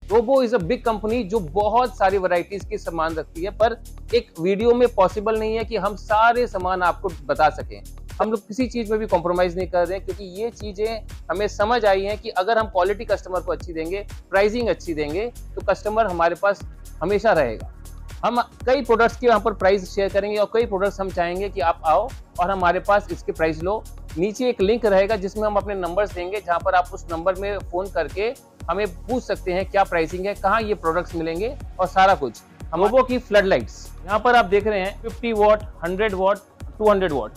Robo is a big company जो बहुत सारी वैरायटीज के सामान रखती है, पर एक वीडियो में पॉसिबल नहीं है कि हम सारे सामान आपको बता सकें। हम लोग किसी चीज में भी कॉम्प्रोमाइज नहीं कर रहे हैं, क्योंकि ये चीजें हमें समझ आई हैं कि अगर हम क्वालिटी कस्टमर को अच्छी देंगे, प्राइसिंग अच्छी देंगे, तो कस्टमर हमारे पास हमेशा रहेगा। हम कई प्रोडक्ट्स के यहाँ पर प्राइस शेयर करेंगे और कई प्रोडक्ट्स हम चाहेंगे कि आप आओ और हमारे पास इसके प्राइस लो। नीचे एक लिंक रहेगा जिसमें हम अपने नंबर्स देंगे, जहाँ पर आप उस नंबर में फ़ोन करके हमें पूछ सकते हैं क्या प्राइसिंग है, कहाँ ये प्रोडक्ट्स मिलेंगे और सारा कुछ। हम रोबो की फ्लड लाइट्स यहाँ पर आप देख रहे हैं 50 वॉट, 100 वॉट, 200 वॉट।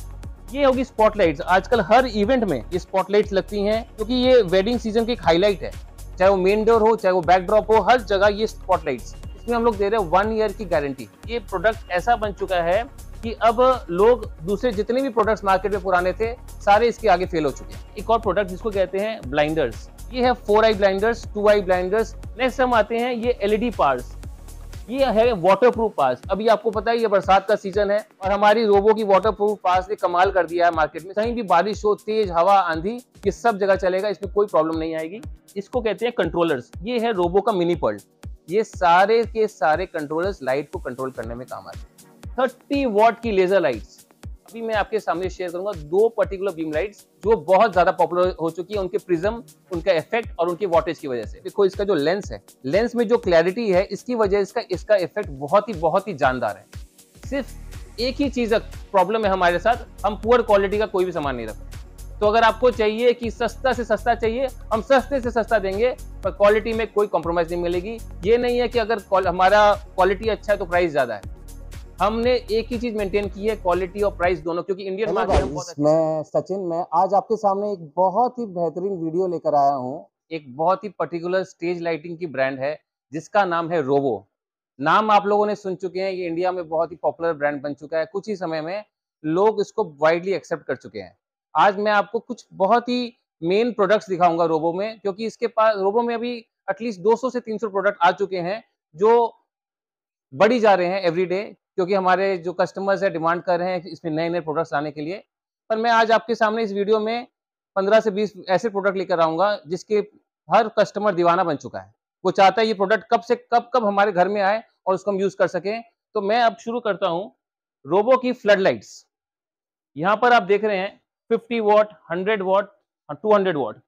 ये होगी स्पॉटलाइट्स। आजकल हर इवेंट में ये स्पॉटलाइट्स लगती हैं, क्योंकि ये वेडिंग सीजन की एक हाईलाइट है। चाहे वो मेन डोर हो, चाहे वो बैक ड्रॉप हो, हर जगह ये स्पॉटलाइट्स। इसमें हम लोग दे रहे हैं 1 ईयर की गारंटी। ये प्रोडक्ट ऐसा बन चुका है कि अब लोग दूसरे जितने भी प्रोडक्ट्स मार्केट में पुराने थे, सारे इसके आगे फेल हो चुके हैं। एक और प्रोडक्ट जिसको कहते हैं ब्लाइंडर्स, ये है 4 आई ब्लाइंडर्स, 2 आई ब्लाइंडर्स। नेक्स्ट हम आते हैं ये एलईडी पार्स। ये है वाटरप्रूफ पास। अभी आपको पता है ये बरसात का सीजन है और हमारी रोबो की वाटरप्रूफ पास ने कमाल कर दिया है मार्केट में। कहीं भी बारिश हो, तेज हवा, आंधी, ये सब जगह चलेगा, इसमें कोई प्रॉब्लम नहीं आएगी। इसको कहते हैं कंट्रोलर्स। ये है रोबो का मिनी पर्ल। ये सारे के सारे कंट्रोलर्स लाइट को कंट्रोल करने में काम आते हैं। 30 वॉट की लेजर लाइट्स। अभी मैं आपके सामने शेयर करूंगा 2 पर्टिकुलर बीम लाइट्स जो बहुत ज्यादा पॉपुलर हो चुकी है, उनके प्रिज्म, उनका इफेक्ट और उनके वॉटेज की वजह से। देखो इसका जो लेंस है, लेंस में जो क्लैरिटी है, इसकी वजह इसका इफेक्ट बहुत ही जानदार है। सिर्फ एक ही चीज प्रॉब्लम है हमारे साथ, हम पुअर क्वालिटी का कोई भी सामान नहीं रखते। तो अगर आपको चाहिए कि सस्ता से सस्ता चाहिए, हम सस्ते से सस्ता देंगे, पर क्वालिटी में कोई कॉम्प्रोमाइज नहीं मिलेगी। ये नहीं है कि अगर हमारा क्वालिटी अच्छा है तो प्राइस ज्यादा है। हमने एक ही चीज मेंटेन की है, क्वालिटी और प्राइस दोनों, क्योंकि इंडियन मार्केट में बहुत मैं सचिन, मैं आज आपके सामने एक बहुत ही बेहतरीन वीडियो लेकर आया हूँ। एक बहुत ही पर्टिकुलर स्टेज लाइटिंग की ब्रांड है जिसका नाम है रोबो। नाम आप लोगों ने सुन चुके हैं, ये इंडिया में बहुत ही पॉपुलर ब्रांड बन चुका है। कुछ ही समय में लोग इसको वाइडली एक्सेप्ट कर चुके हैं। आज मैं आपको कुछ बहुत ही मेन प्रोडक्ट्स दिखाऊंगा रोबो में, क्योंकि इसके पास रोबो में अभी एटलीस्ट 200 से 300 प्रोडक्ट आ चुके हैं जो बढ़ी जा रहे हैं एवरी डे, क्योंकि हमारे जो कस्टमर्स है डिमांड कर रहे हैं इसमें नए नए प्रोडक्ट्स लाने के लिए। पर मैं आज आपके सामने इस वीडियो में 15 से 20 ऐसे प्रोडक्ट लेकर आऊंगा जिसके हर कस्टमर दीवाना बन चुका है। वो चाहता है ये प्रोडक्ट कब से कब हमारे घर में आए और उसको हम यूज कर सकें। तो मैं अब शुरू करता हूँ रोबो की फ्लड लाइट्स। यहाँ पर आप देख रहे हैं 50 वॉट, 100 वॉट और 200 वॉट।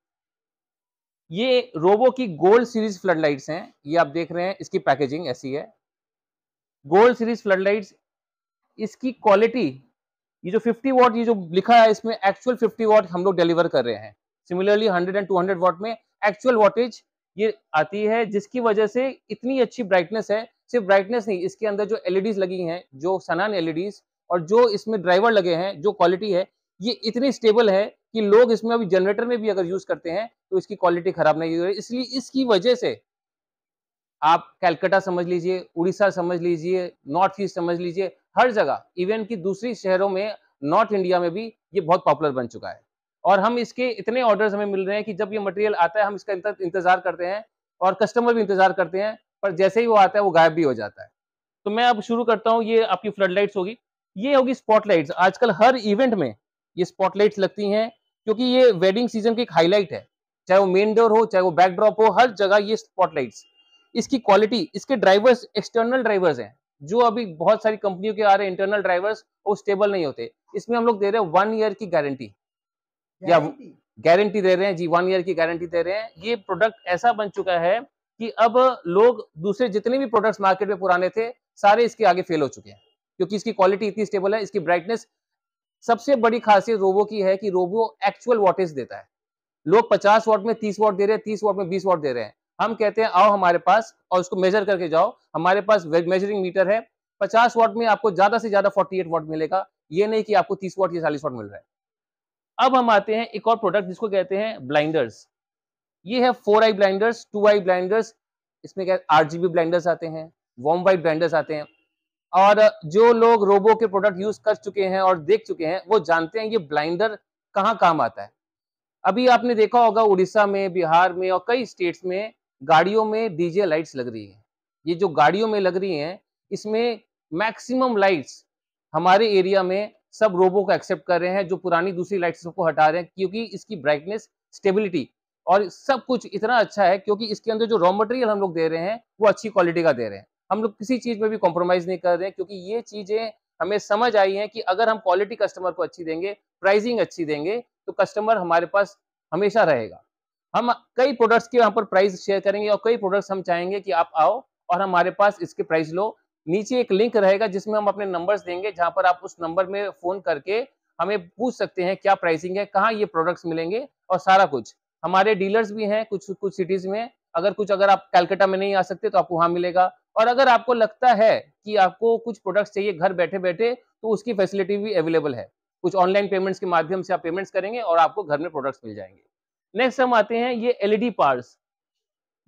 ये रोबो की गोल्ड सीरीज फ्लड लाइट्स हैं। ये आप देख रहे हैं, इसकी पैकेजिंग ऐसी है। गोल्ड सीरीज फ्लड लाइट्स, इसकी क्वालिटी, ये जो 50 वॉट ये जो लिखा है इसमें एक्चुअल 50 वॉट हम लोग डिलीवर कर रहे हैं। सिमिलरली 100 एंड 200 वॉट में एक्चुअल वॉटेज ये आती है, जिसकी वजह से इतनी अच्छी ब्राइटनेस है। सिर्फ ब्राइटनेस नहीं, इसके अंदर जो एलईडीज लगी हैं, जो सनन एलईडीज, और जो इसमें ड्राइवर लगे हैं, जो क्वालिटी है, ये इतनी स्टेबल है कि लोग इसमें अभी जनरेटर में भी अगर यूज करते हैं तो इसकी क्वालिटी खराब नहीं हो रही। इसलिए इसकी वजह से आप कलकत्ता समझ लीजिए, उड़ीसा समझ लीजिए, नॉर्थ ईस्ट समझ लीजिए, हर जगह, इवन की दूसरी शहरों में, नॉर्थ इंडिया में भी ये बहुत पॉपुलर बन चुका है। और हम इसके इतने ऑर्डर्स हमें मिल रहे हैं कि जब ये मटेरियल आता है हम इसका इंतजार करते हैं और कस्टमर भी इंतजार करते हैं, पर जैसे ही वो आता है वो गायब भी हो जाता है। तो मैं अब शुरू करता हूँ। ये आपकी फ्लड लाइट्स होगी, ये होगी स्पॉटलाइट्स। आजकल हर इवेंट में ये स्पॉटलाइट्स लगती हैं, क्योंकि ये वेडिंग सीजन की एक हाईलाइट है। चाहे वो मेन डोर हो, चाहे वो बैक ड्रॉप हो, हर जगह ये स्पॉटलाइट्स। इसकी क्वालिटी, इसके ड्राइवर्स एक्सटर्नल ड्राइवर्स हैं, जो अभी बहुत सारी कंपनियों के आ रहे हैं इंटरनल ड्राइवर्स, वो स्टेबल नहीं होते। इसमें हम लोग दे रहे हैं 1 ईयर की गारंटी, या गारंटी दे रहे हैं जी, 1 ईयर की गारंटी दे रहे हैं। ये प्रोडक्ट ऐसा बन चुका है कि अब लोग दूसरे जितने भी प्रोडक्ट्स मार्केट में पुराने थे, सारे इसके आगे फेल हो चुके हैं, क्योंकि इसकी क्वालिटी इतनी स्टेबल है। इसकी ब्राइटनेस, सबसे बड़ी खासियत रोबो की है कि रोबो एक्चुअल वॉटेज देता है। लोग 50 वॉट में 30 वॉट दे रहे हैं, 30 वॉट में 20 वॉट दे रहे हैं। हम कहते हैं आओ हमारे पास और उसको मेजर करके जाओ। हमारे पास मेजरिंग मीटर है। 50 वॉट में आपको ज्यादा से ज्यादा 48 वॉट मिलेगा, ये नहीं कि आपको 30 वॉट या 40 वॉट मिल रहा है। अब हम आते हैं एक और प्रोडक्ट जिसको कहते हैं ब्लाइंडर्स। ये है 4 आई ब्लाइंडर्स, 2 आई ब्लाइंडर्स। इसमें क्या आरजीबी ब्लाइंडर्स आते हैं, वार्म वाइट ब्लाइंडर्स आते हैं। और जो लोग रोबो के प्रोडक्ट यूज कर चुके हैं और देख चुके हैं, वो जानते हैं ये ब्लाइंडर कहाँ काम आता है। अभी आपने देखा होगा उड़ीसा में, बिहार में और कई स्टेट्स में गाड़ियों में डीजे लाइट्स लग रही हैं। ये जो गाड़ियों में लग रही हैं, इसमें मैक्सिमम लाइट्स हमारे एरिया में सब रोबो को एक्सेप्ट कर रहे हैं, जो पुरानी दूसरी लाइट्स को हटा रहे हैं, क्योंकि इसकी ब्राइटनेस, स्टेबिलिटी, और सब कुछ इतना अच्छा है क्योंकि इसके अंदर जो रॉ मटेरियल हम लोग दे रहे हैं वो अच्छी क्वालिटी का दे रहे हैं। हम लोग किसी चीज़ में भी कॉम्प्रोमाइज़ नहीं कर रहे हैं क्योंकि ये चीज़ें हमें समझ आई हैं कि अगर हम क्वालिटी कस्टमर को अच्छी देंगे, प्राइसिंग अच्छी देंगे, तो कस्टमर हमारे पास हमेशा रहेगा। हम कई प्रोडक्ट्स के यहाँ पर प्राइस शेयर करेंगे और कई प्रोडक्ट्स हम चाहेंगे कि आप आओ और हमारे पास इसके प्राइस लो। नीचे एक लिंक रहेगा जिसमें हम अपने नंबर्स देंगे, जहाँ पर आप उस नंबर में फ़ोन करके हमें पूछ सकते हैं क्या प्राइसिंग है, कहाँ ये प्रोडक्ट्स मिलेंगे और सारा कुछ। हमारे डीलर्स भी हैं कुछ सिटीज़ में, अगर आप कलकत्ता में नहीं आ सकते तो आपको वहाँ मिलेगा। और अगर आपको लगता है कि आपको कुछ प्रोडक्ट्स चाहिए घर बैठे-बैठे, तो उसकी फैसिलिटी भी अवेलेबल है। कुछ ऑनलाइन पेमेंट्स के माध्यम से आप पेमेंट्स करेंगे और आपको घर में प्रोडक्ट्स मिल जाएँगे। नेक्स्ट हम आते हैं ये एलईडी पार्स।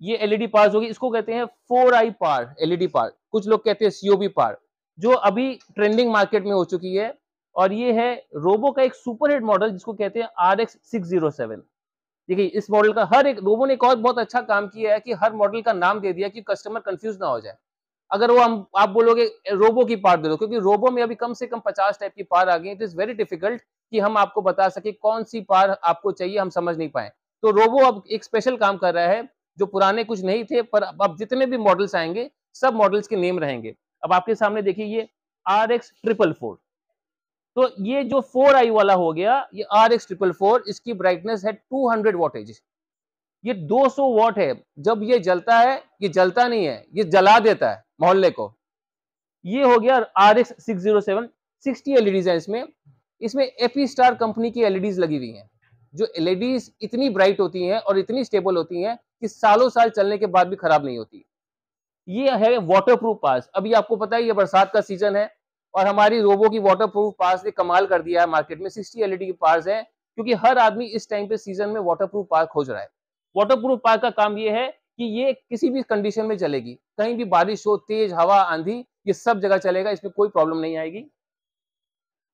ये एलईडी पार्स होगी, इसको कहते हैं 4 आई पार, एलईडी पार। कुछ लोग कहते हैं सीओबी पार, जो अभी ट्रेंडिंग मार्केट में हो चुकी है। और ये है रोबो का एक सुपर हिट मॉडल जिसको कहते हैं आरएक्स 607। देखिए इस मॉडल का हर एक रोबो ने एक और बहुत अच्छा काम किया है कि हर मॉडल का नाम दे दिया कि कस्टमर कंफ्यूज ना हो जाए। अगर वो हम आप बोलोगे रोबो की पार दे दो, क्योंकि रोबो में अभी कम से कम 50 टाइप की पार आ गई है। इट इज वेरी डिफिकल्ट कि हम आपको बता सके कौन सी पार आपको चाहिए, हम समझ नहीं पाए। तो रोबो अब एक स्पेशल काम कर रहा है, जो पुराने कुछ नहीं थे, पर अब जितने भी मॉडल्स आएंगे सब मॉडल्स के नेम रहेंगे। अब आपके सामने देखिए ये RX444। तो ये जो 4i वाला हो गया, ये RX444, इसकी ब्राइटनेस है 200 वॉटेज। ये 200 वॉट है। जब ये जलता है, ये जलता नहीं है, ये जला देता है मोहल्ले को। ये हो गया RX607। 60 एलईडीज है इसमें। इसमें एपीस्टार कंपनी की एलईडीज लगी हुई हैं, जो एलईडीज इतनी ब्राइट होती हैं और इतनी स्टेबल होती हैं कि सालों साल चलने के बाद भी खराब नहीं होती। ये है वाटरप्रूफ पास। अभी आपको पता है ये बरसात का सीजन है और हमारी रोबो की वाटरप्रूफ पास ने कमाल कर दिया है मार्केट में। 60 एलईडी की पार्स है क्योंकि हर आदमी इस टाइम पे सीजन में वाटरप्रूफ पार खोज रहा है। वाटरप्रूफ पार का काम ये है कि ये किसी भी कंडीशन में चलेगी, कहीं भी बारिश हो, तेज हवा, आंधी, ये सब जगह चलेगा, इसमें कोई प्रॉब्लम नहीं आएगी।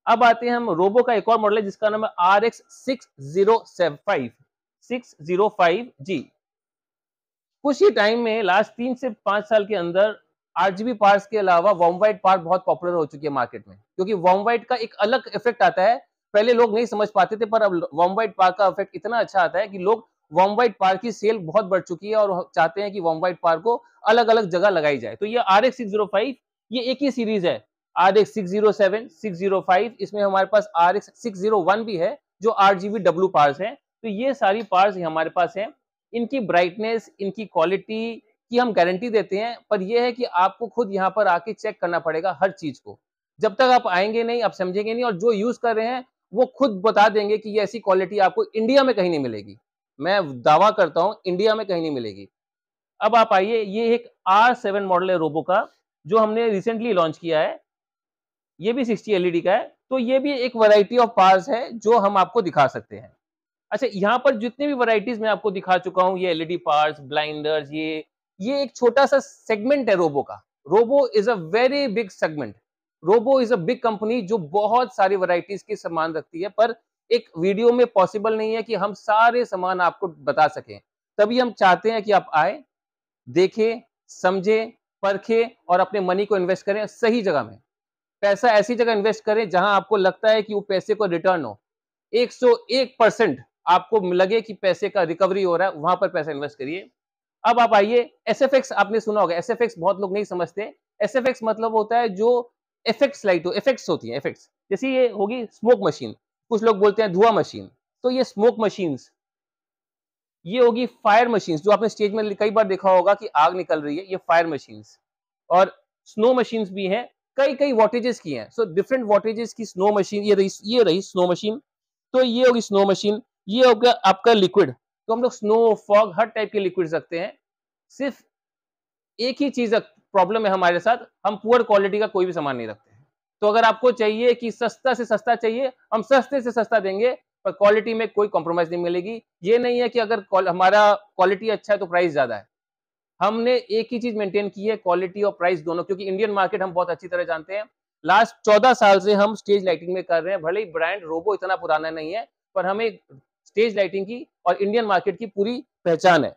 अब आते हैं हम रोबो का एक और मॉडल है जिसका नाम है RX605, 605G। कुछ ही टाइम में लास्ट 3 से 5 साल के अंदर आरजीबी पार्ट्स के अलावा वार्म व्हाइट पार्ट बहुत पॉपुलर हो चुकी है मार्केट में, क्योंकि वार्म व्हाइट का एक अलग इफेक्ट आता है। पहले लोग नहीं समझ पाते थे, पर अब वार्म व्हाइट पार्ट का इफेक्ट इतना अच्छा आता है कि लोग वार्म व्हाइट पार्ट की सेल बहुत बढ़ चुकी है और चाहते हैं कि वार्म व्हाइट पार्ट को अलग अलग जगह लगाई जाए। तो ये RX605, ये एक ही सीरीज है। RX607, 605, इसमें हमारे पास RX601 भी है जो RGB डब्ल्यू पार्स है। तो ये सारी पार्स हमारे पास है। इनकी ब्राइटनेस, इनकी क्वालिटी की हम गारंटी देते हैं, पर यह है कि आपको खुद यहाँ पर आके चेक करना पड़ेगा हर चीज को। जब तक आप आएंगे नहीं, आप समझेंगे नहीं, और जो यूज कर रहे हैं वो खुद बता देंगे कि ये ऐसी क्वालिटी आपको इंडिया में कहीं नहीं मिलेगी। मैं दावा करता हूँ इंडिया में कहीं नहीं मिलेगी। अब आप आइए, ये एक R7 मॉडल है रोबो का, जो हमने रिसेंटली लॉन्च किया है। ये भी 60 एलईडी का है। तो ये भी एक वैरायटी ऑफ पार्स है जो हम आपको दिखा सकते हैं। अच्छा, यहाँ पर जितने भी वैरायटीज मैं आपको दिखा चुका हूँ, ये एलईडी पार्ट्स, ब्लाइंडर्स, ये एक छोटा सा सेगमेंट है रोबो का। Robo is a very big segment. Robo is a big company जो बहुत सारी वैरायटीज के सामान रखती है, पर एक वीडियो में पॉसिबल नहीं है कि हम सारे सामान आपको बता सकें। तभी हम चाहते हैं कि आप आए, देखें, समझें, परखें और अपने मनी को इन्वेस्ट करें सही जगह में। पैसा ऐसी जगह इन्वेस्ट करें जहां आपको लगता है कि वो पैसे को रिटर्न हो। 101% आपको लगे कि पैसे का रिकवरी हो रहा है, वहां पर पैसा इन्वेस्ट करिए। अब आप आइए, एसएफएक्स आपने सुना होगा। एसएफएक्स बहुत लोग नहीं समझते। एसएफएक्स मतलब होता है जो इफेक्ट्स लाइट हो, इफेक्ट्स होती हैं, इफेक्ट्स। जैसे ये होगी स्मोक मशीन, कुछ लोग बोलते हैं धुआं मशीन, तो ये स्मोक मशीन्स। ये होगी फायर मशीन्स, जो आपने स्टेज में कई बार देखा होगा कि आग निकल रही है, ये फायर मशीन्स। और स्नो मशीन्स भी हैं, कई कई वॉटेजेस की हैं। सो डिफरेंट वॉटेजेस की स्नो मशीन, ये रही स्नो मशीन। तो ये होगी स्नो मशीन। ये हो गया आपका लिक्विड। तो हम लोग स्नो, फॉग, हर टाइप के लिक्विड रखते हैं। सिर्फ एक ही चीज प्रॉब्लम है हमारे साथ, हम पुअर क्वालिटी का कोई भी सामान नहीं रखते हैं। तो अगर आपको चाहिए कि सस्ता से सस्ता चाहिए, हम सस्ते से सस्ता देंगे, पर क्वालिटी में कोई कॉम्प्रोमाइज नहीं मिलेगी। ये नहीं है कि अगर हमारा क्वालिटी अच्छा है तो प्राइस ज्यादा है। हमने एक ही चीज मेंटेन की है, क्वालिटी और प्राइस दोनों, क्योंकि इंडियन मार्केट हम बहुत अच्छी तरह जानते हैं। लास्ट 14 साल से हम स्टेज लाइटिंग में कर रहे हैं। भले ही ब्रांड रोबो इतना पुराना नहीं है, पर हमें स्टेज लाइटिंग की और इंडियन मार्केट की पूरी पहचान है।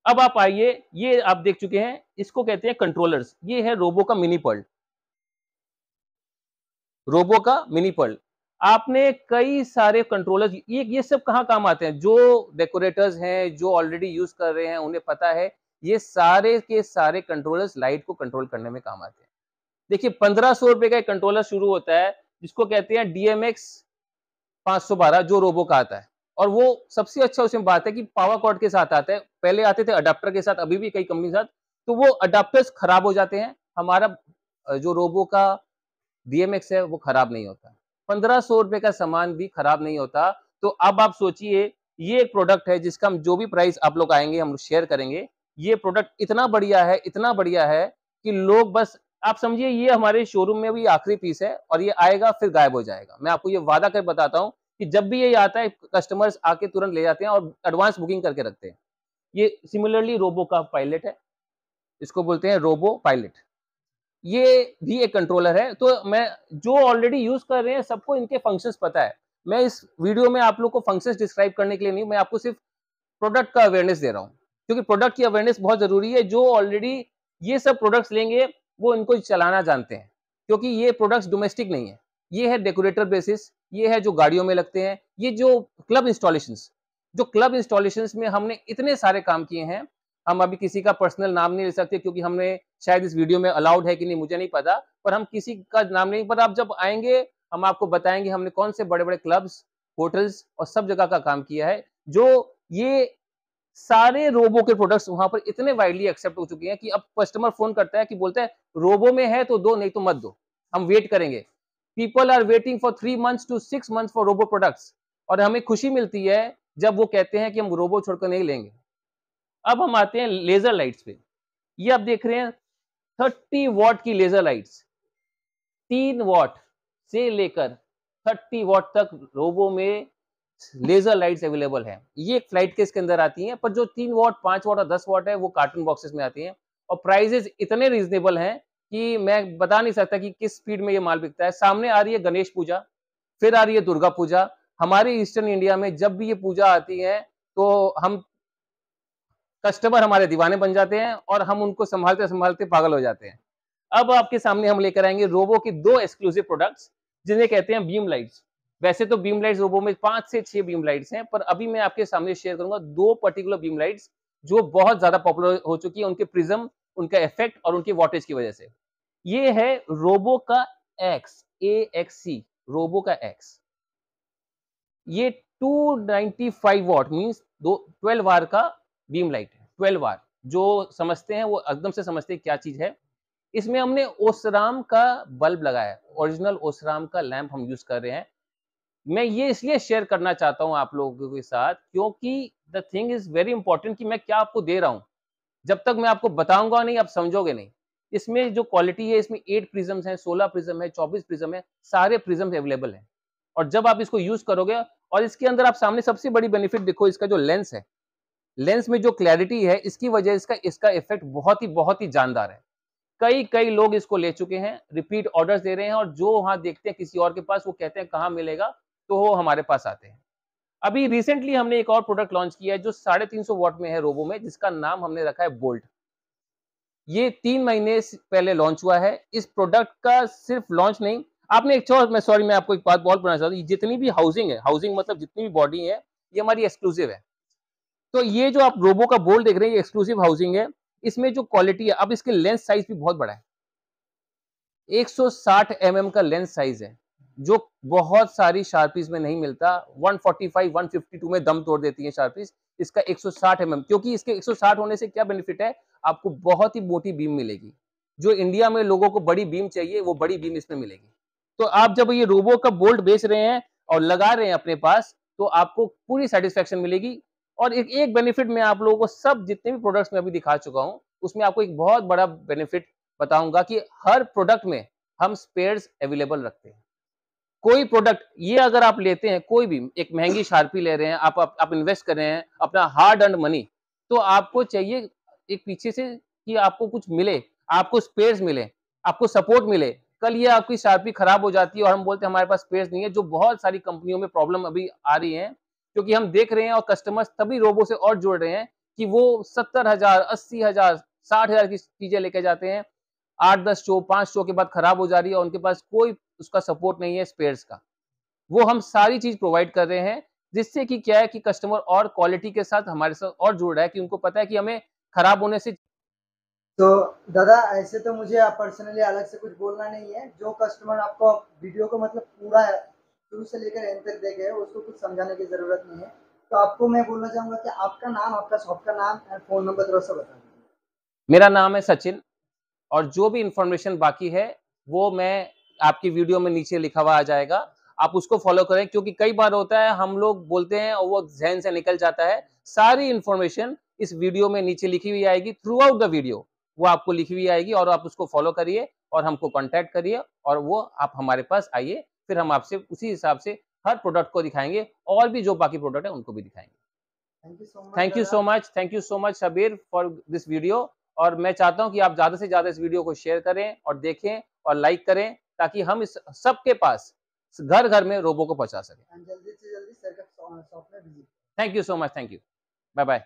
अब आप आइए, ये आप देख चुके हैं, इसको कहते हैं कंट्रोलर्स। ये है रोबो का मिनी पर्ल, रोबो का मिनी पर्ल। आपने कई सारे कंट्रोलर्स, ये सब कहाँ काम आते हैं? जो डेकोरेटर्स हैं, जो ऑलरेडी यूज़ कर रहे हैं, उन्हें पता है, ये सारे के सारे कंट्रोलर्स लाइट को कंट्रोल करने में काम आते हैं। देखिए ₹1500 का एक कंट्रोलर शुरू होता है, जिसको कहते हैं डीएमएक्स 512 जो रोबो का आता है। और वो सबसे अच्छा उसमें बात है कि पावर कॉर्ड के साथ आता है। पहले आते थे अडॉप्टर के साथ, अभी भी कई कंपनी के साथ, तो वो अडॉप्टर्स खराब हो जाते हैं। हमारा जो रोबो का डीएमएक्स है वो खराब नहीं होता। ₹1500 का सामान भी खराब नहीं होता। तो अब आप सोचिए, ये एक प्रोडक्ट है जिसका हम जो भी प्राइस आप लोग आएँगे हम लोग शेयर करेंगे। ये प्रोडक्ट इतना बढ़िया है कि लोग बस आप समझिए ये हमारे शोरूम में भी आखिरी पीस है और ये आएगा फिर गायब हो जाएगा। मैं आपको ये वादा कर बताता हूँ कि जब भी ये आता है कस्टमर्स आके तुरंत ले जाते हैं और एडवांस बुकिंग करके रखते हैं। ये सिमिलरली रोबो का पायलट है, इसको बोलते हैं रोबो पायलट। ये भी एक कंट्रोलर है, तो मैं जो ऑलरेडी यूज़ कर रहे हैं सबको इनके फंक्शंस पता है। मैं इस वीडियो में आप लोग को फंक्शंस डिस्क्राइब करने के लिए नहीं, मैं आपको सिर्फ प्रोडक्ट का अवेयरनेस दे रहा हूँ। क्योंकि प्रोडक्ट की अवेयरनेस बहुत ज़रूरी है, जो ऑलरेडी ये सब प्रोडक्ट्स लेंगे, वो इनको चलाना जानते हैं। क्योंकि ये प्रोडक्ट्स डोमेस्टिक नहीं है, ये है डेकोरेटर बेसिस, ये है जो गाड़ियों में लगते हैं, ये जो क्लब इंस्टॉलेशंस में हमने इतने सारे काम किए हैं, हम अभी किसी का पर्सनल नाम नहीं ले सकते क्योंकि हमने शायद इस वीडियो में अलाउड है कि नहीं मुझे नहीं पता, पर हम किसी का नाम नहीं, पर आप जब आएँगे, हम आपको बताएँगे हमने कौन से बड़े-बड़े क्लब्स, होटल्स और सब जगह का काम किया है, जो ये सारे रोबो के प्रोडक्ट्स वहाँ पर इतने वाइडली एक्सेप्ट हो चुके हैं कि अब कस्टमर फ़ोन करता है कि बोलता है, "रोबो में है तो दो, नहीं तो मत दो, हम वेट करेंगे।" People are waiting for 3 months to 6 months for robo products और हमें खुशी मिलती है जब वो कहते हैं कि हम रोबो छोड़कर नहीं लेंगे। अब हम आते हैं लेज़र लाइट्स पे। ये आप देख रहे हैं 30 वॉट की लेज़र लाइट्स, 3 वॉट से लेकर 30 वॉट तक रोबो में लेज़र लाइट्स अवेलेबल हैं। ये एक फ्लाइट केस के अंदर आती हैं, पर जो 3 वॉट, 5 वॉट और 10 वॉट है, वो कार्टून बॉक्सेस में आती हैं और प्राइसेज़ इतने रीज़नेबल हैं कि मैं बता नहीं सकता कि किस स्पीड में ये माल बिकता है। सामने आ रही है गणेश पूजा, फिर आ रही है दुर्गा पूजा। हमारे ईस्टर्न इंडिया में जब भी ये पूजा आती है, तो हम कस्टमर हमारे दीवाने बन जाते हैं और हम उनको सँभालते-सँभालते पागल हो जाते हैं। अब आपके सामने हम लेकर आएँगे रोबो की 2 एक्सक्लूसिव प्रोडक्ट्स, जिन्हें कहते हैं बीम लाइट्स। वैसे तो बीम लाइट्स रोबो में 5 से 6 बीम लाइट्स हैं, पर अभी मैं आपके सामने शेयर करूँगा 2 पर्टिकुलर बीम लाइट्स, जो बहुत ज़्यादा पॉपुलर हो चुकी है, उनके प्रिज़्म, उनका इफ़ेक्ट और उनकी वॉटेज की वजह से। ये है रोबो का एक्स, AXC, रोबो का एक्स। ये 295 वॉट मीन्स दो 12 वार का बीम लाइट है, 12 वार। जो समझते हैं वो एकदम से समझते हैं क्या चीज़ है। इसमें हमने ओसराम का बल्ब लगाया है, ओरिजिनल ओसराम का लैंप हम यूज़ कर रहे हैं। मैं ये इसलिए शेयर करना चाहता हूँ आप लोगों के साथ क्योंकि the thing is very important कि मैं क्या आपको दे रहा हूँ। जब तक मैं आपको बताऊँगा नहीं, आप समझोगे नहीं। इसमें जो क्वालिटी है, इसमें 8 प्रिज़म्स हैं, 16 प्रिज़्म है, 24 प्रिज़्म है, सारे प्रिज़म्स अवेलेबल हैं। और जब आप इसको यूज़ करोगे और इसके अंदर आप सामने सबसे बड़ी बेनिफिट देखो, इसका जो लेंस है, लेंस में जो क्लैरिटी है, इसकी वजह इसका इसका इफ़ेक्ट बहुत ही जानदार है। कई लोग इसको ले चुके हैं, रिपीट ऑर्डर्स दे रहे हैं और जो वहाँ देखते हैं किसी और के पास, वो कहते हैं कहाँ मिलेगा, तो वो हमारे पास आते हैं। अभी रिसेंटली हमने एक और प्रोडक्ट लॉन्च किया है जो 350 वॉट में है रोबो में, जिसका नाम हमने रखा है बोल्ट। ये 3 महीने स पहले लॉन्च हुआ है। इस प्रोडक्ट का सिर्फ लॉन्च नहीं, आपने एक और मैं आपको एक बात और बताना चाहता हूँ, जितनी भी हाउसिंग है, हाउसिंग मतलब जितनी भी बॉडी है, ये हमारी एक्सक्लूसिव है। तो ये जो आप रोबो का बोल्ट देख रहे हैं, ये एक्सक्लूसिव हाउसिंग है। इसमें जो क्वालिटी है, अब इसके लेंस साइज़ भी बहुत बड़ा है। 160 का लेंस साइज़ है, जो बहुत सारी शार्पीज़ में नहीं मिलता। 145, 152 में दम तोड़ देती है शार्पीज़। इसका 160 क्योंकि इसके 160 होने से क्या बेनिफिट है, आपको बहुत ही मोटी बीम मिलेगी। जो इंडिया में लोगों को बड़ी बीम चाहिए, वो बड़ी बीम इसमें मिलेगी। तो आप जब ये रोबो का बोल्ट बेच रहे हैं और लगा रहे हैं अपने पास, तो आपको पूरी सैटिस्फैक्शन मिलेगी। और एक एक बेनिफिट मैं आप लोगों को सब जितने भी प्रोडक्ट्स मैं अभी दिखा चुका हूँ, उसमें आपको एक बहुत बड़ा बेनिफिट बताऊँगा कि हर प्रोडक्ट में हम स्पेयर्स अवेलेबल रखते हैं। कोई प्रोडक्ट ये अगर आप लेते हैं, कोई भी एक महँगी शार्पी ले रहे हैं, आप इन्वेस्ट कर रहे हैं अपना हार्ड अर्न्ड मनी, तो आपको चाहिए एक पीछे से कि आपको कुछ मिले, आपको स्पेयर्स मिले, आपको सपोर्ट मिले। कल ये आपकी शार्पी खराब हो जाती है और हम बोलते हैं हमारे पास स्पेयर्स नहीं है, जो बहुत सारी कंपनियों में प्रॉब्लम अभी आ रही है, क्योंकि हम देख रहे हैं और कस्टमर्स तभी रोबो से और जुड़ रहे हैं कि वो 70,000, 80,000, 60,000 की चीज़ें लेके जाते हैं। 8-10 शो, 5 शो के बाद खराब हो जा रही है और उनके पास कोई उसका सपोर्ट नहीं है स्पेयर्स का। वो हम सारी चीज़ प्रोवाइड कर रहे हैं, जिससे कि क्या है कि कस्टमर और क्वालिटी के साथ हमारे साथ और जुड़ रहा है कि उनको पता है कि हमें खराब होने से तो दादा ऐसे तो मुझे पर्सनली अलग से कुछ बोलना नहीं है, जो कस्टमर आपको वीडियो को मतलब पूरा शुरू से लेकर एंड तक देखे है, उसको कुछ समझाने की ज़रूरत नहीं है। तो आपको मैं बोलना चाहूँगा कि आपका नाम, आपका शॉप का नाम एंड फ़ोन नंबर थोड़ा-सा बता दीजिए। मेरा नाम है सचिन और जो भी इन्फॉर्मेशन बाकी है, वो मैं आपकी वीडियो में नीचे लिखा हुआ आ जाएगा। आप उसको फ़ॉलो करें क्योंकि कई बार होता है हम लोग बोलते हैं और वो ज़हन से निकल जाता है। सारी इन्फॉर्मेशन इस वीडियो में नीचे लिखी हुई आएगी थ्रू आउट द वीडियो। वो आपको लिखी हुई आएगी और आप उसको फ़ॉलो करिए और हमको कॉन्टैक्ट करिए और वो आप हमारे पास आइए, फिर हम आपसे उसी हिसाब से हर प्रोडक्ट को दिखाएँगे और भी जो बाकी प्रोडक्ट है उनको भी दिखाएँगे। Thank you so much thank you दादा। So much, thank you so much Shabbir for this video और मैं चाहता हूँ कि आप ज़्यादा से ज़्यादा इस वीडियो को शेयर करें और देखें और लाइक करें ताकि हम इस सबके पास घर-घर में रोबो को पहुँचा सकें। एंड जल्दी से जल्दी सर का शॉप में visit thank you so much, thank you. Bye-bye.